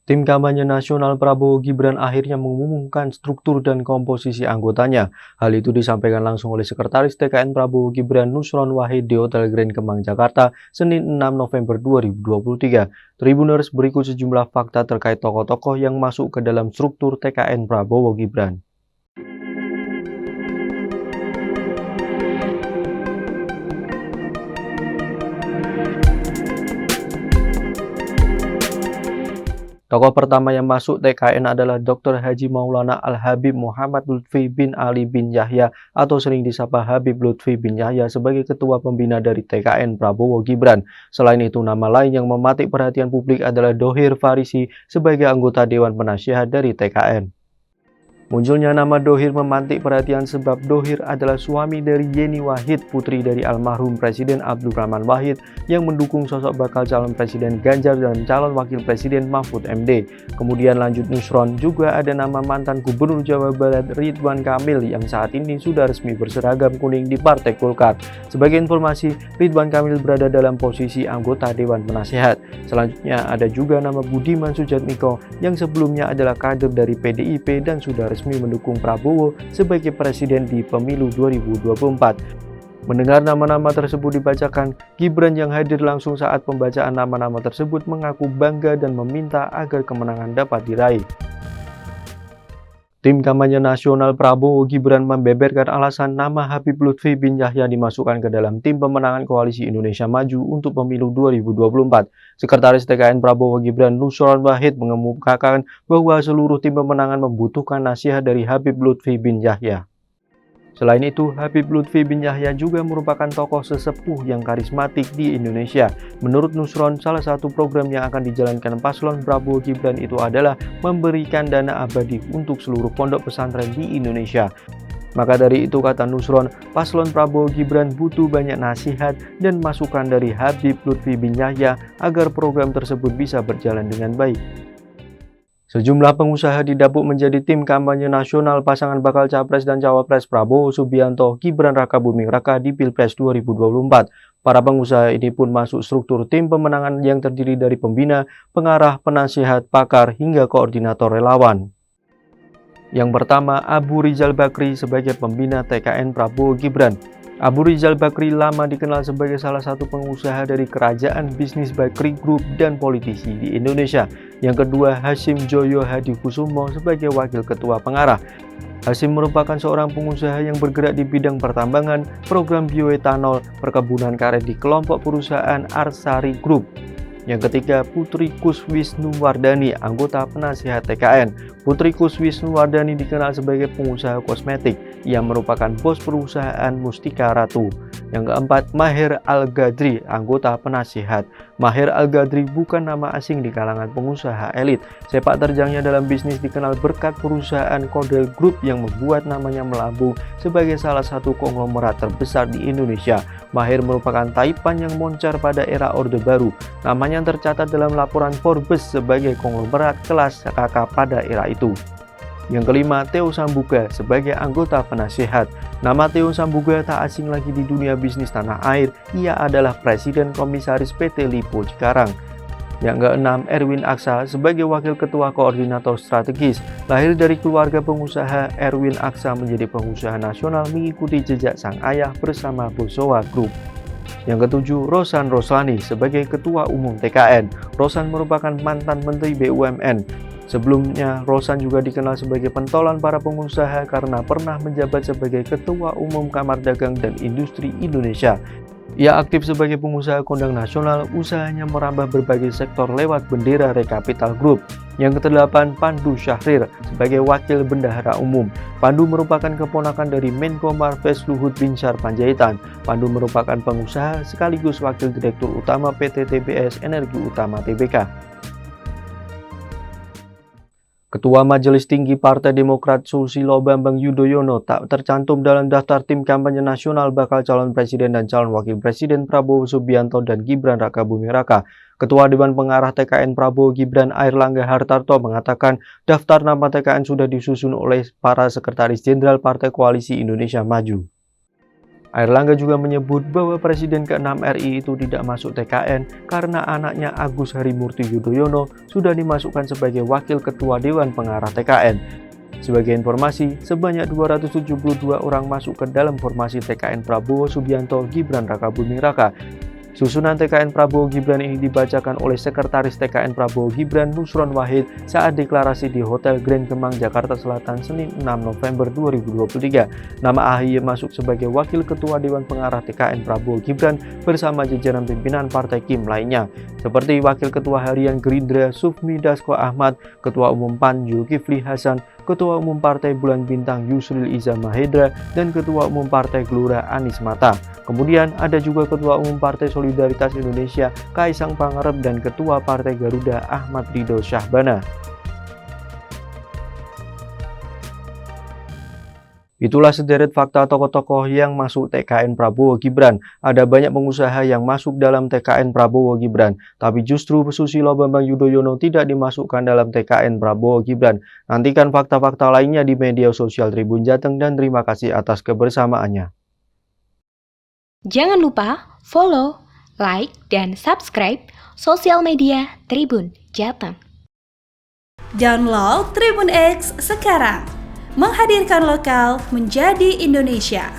Tim kampanye nasional Prabowo Gibran akhirnya mengumumkan struktur dan komposisi anggotanya. Hal itu disampaikan langsung oleh Sekretaris TKN Prabowo Gibran Nusron Wahid di Hotel Grand Kemang, Jakarta, Senin 6 November 2023. Tribuners, berikut sejumlah fakta terkait tokoh-tokoh yang masuk ke dalam struktur TKN Prabowo Gibran. Tokoh pertama yang masuk TKN adalah Dr. Haji Maulana Al-Habib Muhammad Lutfi bin Ali bin Yahya atau sering disapa Habib Lutfi bin Yahya sebagai ketua pembina dari TKN Prabowo Gibran. Selain itu, nama lain yang mematik perhatian publik adalah Dohir Farisi sebagai anggota Dewan Penasihat dari TKN. Munculnya nama Dohir memantik perhatian sebab Dohir adalah suami dari Yeni Wahid, putri dari almarhum Presiden Abdurrahman Wahid yang mendukung sosok bakal calon Presiden Ganjar dan calon Wakil Presiden Mahfud MD. Kemudian lanjut Nusron, juga ada nama mantan Gubernur Jawa Barat Ridwan Kamil yang saat ini sudah resmi berseragam kuning di Partai Golkar. Sebagai informasi, Ridwan Kamil berada dalam posisi anggota Dewan Penasehat. Selanjutnya ada juga nama Budiman Sujatmiko yang sebelumnya adalah kader dari PDIP dan sudah resmi mendukung Prabowo sebagai presiden di pemilu 2024. Mendengar nama-nama tersebut dibacakan, Gibran yang hadir langsung saat pembacaan nama-nama tersebut mengaku bangga dan meminta agar kemenangan dapat diraih. Tim kampanye nasional Prabowo Gibran membeberkan alasan nama Habib Lutfi bin Yahya dimasukkan ke dalam tim pemenangan Koalisi Indonesia Maju untuk pemilu 2024. Sekretaris TKN Prabowo Gibran Nusron Wahid mengemukakan bahwa seluruh tim pemenangan membutuhkan nasihat dari Habib Lutfi bin Yahya. Selain itu, Habib Lutfi bin Yahya juga merupakan tokoh sesepuh yang karismatik di Indonesia. Menurut Nusron, salah satu program yang akan dijalankan paslon Prabowo Gibran itu adalah memberikan dana abadi untuk seluruh pondok pesantren di Indonesia. Maka dari itu, kata Nusron, paslon Prabowo Gibran butuh banyak nasihat dan masukan dari Habib Lutfi bin Yahya agar program tersebut bisa berjalan dengan baik. Sejumlah pengusaha didapuk menjadi tim kampanye nasional pasangan bakal Capres dan Cawapres Prabowo Subianto Gibran Raka Buming Raka di Pilpres 2024. Para pengusaha ini pun masuk struktur tim pemenangan yang terdiri dari pembina, pengarah, penasihat, pakar, hingga koordinator relawan. Yang pertama, Abu Rizal Bakri sebagai pembina TKN Prabowo Gibran. Abu Rizal Bakri lama dikenal sebagai salah satu pengusaha dari Kerajaan Bisnis Bakri Group dan politisi di Indonesia. Yang kedua, Hasyim Joyo Hadikusumo sebagai wakil ketua pengarah. Hasyim merupakan seorang pengusaha yang bergerak di bidang pertambangan, program bioetanol, perkebunan karet di kelompok perusahaan Arsari Group. Yang ketiga, Putri Kuswisnuwardani, anggota penasihat TKN. Putri Kuswisnuwardani dikenal sebagai pengusaha kosmetik. Ia merupakan bos perusahaan Mustika Ratu. Yang keempat, Maher Al-Gadri, anggota penasihat. Maher Al-Gadri bukan nama asing di kalangan pengusaha elit. Sepak terjangnya dalam bisnis dikenal berkat perusahaan Kodel Group yang membuat namanya melambung sebagai salah satu konglomerat terbesar di Indonesia. Maher merupakan taipan yang moncar pada era Orde Baru. Namanya tercatat dalam laporan Forbes sebagai konglomerat kelas kakak pada era itu. Yang kelima, Theo Sambuga sebagai anggota penasihat. Nama Theo Sambuga tak asing lagi di dunia bisnis tanah air. Ia adalah Presiden Komisaris PT Lipo Cikarang. Yang keenam, Erwin Aksa sebagai wakil ketua koordinator strategis. Lahir dari keluarga pengusaha, Erwin Aksa menjadi pengusaha nasional mengikuti jejak sang ayah bersama Bosowa Group. Yang ketujuh, Rosan Roslani sebagai ketua umum TKN. Rosan merupakan mantan Menteri BUMN. Sebelumnya, Rosan juga dikenal sebagai pentolan para pengusaha karena pernah menjabat sebagai Ketua Umum Kamar Dagang dan Industri Indonesia. Ia aktif sebagai pengusaha kondang nasional, usahanya merambah berbagai sektor lewat bendera Rekapital Group. Yang kedelapan, Pandu Syahrir sebagai Wakil Bendahara Umum. Pandu merupakan keponakan dari Menko Marves Luhut Binsar Panjaitan. Pandu merupakan pengusaha sekaligus Wakil Direktur Utama PT TBS Energi Utama Tbk. Ketua Majelis Tinggi Partai Demokrat Susilo Bambang Yudhoyono tak tercantum dalam daftar tim kampanye nasional bakal calon presiden dan calon wakil presiden Prabowo Subianto dan Gibran Raka Buming Raka. Ketua Dewan Pengarah TKN Prabowo Gibran Airlangga Hartarto mengatakan daftar nama TKN sudah disusun oleh para sekretaris jenderal Partai Koalisi Indonesia Maju. Airlangga juga menyebut bahwa Presiden ke-6 RI itu tidak masuk TKN karena anaknya Agus Harimurti Yudhoyono sudah dimasukkan sebagai Wakil Ketua Dewan Pengarah TKN. Sebagai informasi, sebanyak 272 orang masuk ke dalam formasi TKN Prabowo Subianto Gibran Rakabuming Raka. Susunan TKN Prabowo Gibran ini dibacakan oleh Sekretaris TKN Prabowo Gibran Nusron Wahid saat deklarasi di Hotel Grand Kemang, Jakarta Selatan, Senin 6 November 2023. Nama AHY masuk sebagai Wakil Ketua Dewan Pengarah TKN Prabowo Gibran bersama jajaran pimpinan Partai Kim lainnya, seperti Wakil Ketua Harian Gerindra Sufmi Dasko Ahmad, Ketua Umum PAN Zulkifli Hasan, Ketua Umum Partai Bulan Bintang Yusril Iza Mahendra, dan Ketua Umum Partai Gelora Anies Mata. Kemudian ada juga Ketua Umum Partai Solidaritas Indonesia Kaisang Pangarep dan Ketua Partai Garuda Ahmad Ridho Syahbana. Itulah sederet fakta tokoh-tokoh yang masuk TKN Prabowo Gibran. Ada banyak pengusaha yang masuk dalam TKN Prabowo Gibran, tapi justru Susilo Bambang Yudhoyono tidak dimasukkan dalam TKN Prabowo Gibran. Nantikan fakta-fakta lainnya di media sosial Tribun Jateng dan terima kasih atas kebersamaannya. Jangan lupa follow, like, dan subscribe sosial media Tribun Jateng. Download Tribun X sekarang, menghadirkan lokal menjadi Indonesia.